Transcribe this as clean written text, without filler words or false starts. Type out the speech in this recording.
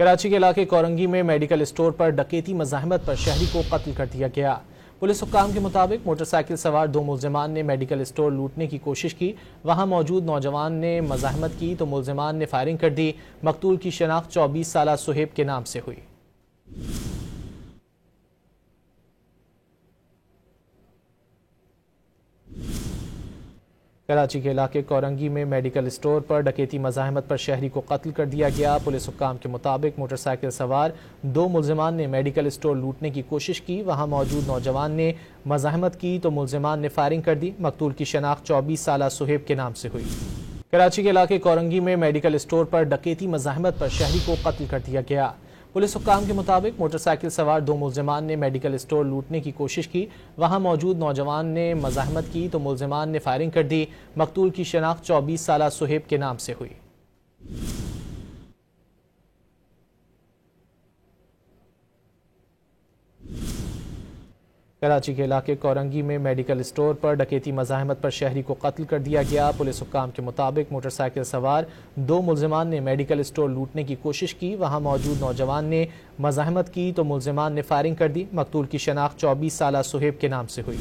कराची के इलाके कोरंगी में मेडिकल स्टोर पर डकैती मज़ाहमत पर शहरी को कत्ल कर दिया गया। पुलिस हुक्काम के मुताबिक मोटरसाइकिल सवार दो मुल्जिमान ने मेडिकल स्टोर लूटने की कोशिश की। वहां मौजूद नौजवान ने मज़ाहमत की तो मुल्जिमान ने फायरिंग कर दी। मकतूल की शनाख्त 24 साला सुहेब के नाम से हुई। कराची के इलाके कोरंगी में मेडिकल स्टोर पर डकैती मज़ाहमत पर शहरी को कत्ल कर दिया गया। पुलिस हुक्काम के मुताबिक मोटरसाइकिल सवार दो मुल्जिमान ने मेडिकल स्टोर लूटने की कोशिश की। वहां मौजूद नौजवान ने मज़ाहमत की तो मुल्जिमान ने फायरिंग कर दी। मकतूल की शनाख्त 24 साला सुहेब के नाम से हुई। कराची के इलाके कोरंगी में मेडिकल स्टोर पर डकैती मज़ाहमत पर शहरी को कत्ल कर दिया गया। पुलिस हुक्काम के मुताबिक मोटरसाइकिल सवार दो मुल्जिमान ने मेडिकल स्टोर लूटने की कोशिश की। वहां मौजूद नौजवान ने मज़ाहमत की तो मुल्जिमान ने फायरिंग कर दी। मकतूल की शनाख्त 24 साला सुहेब के नाम से हुई। कराची के इलाके कोरंगी में मेडिकल स्टोर पर डकैती मज़ाहमत पर शहरी को कत्ल कर दिया गया। पुलिस हुक्काम के मुताबिक मोटरसाइकिल सवार दो मुल्जिमान ने मेडिकल स्टोर लूटने की कोशिश की। वहां मौजूद नौजवान ने मज़ाहमत की तो मुल्जिमान ने फायरिंग कर दी। मकतूल की शनाख्त 24 साला सुहेब के नाम से हुई।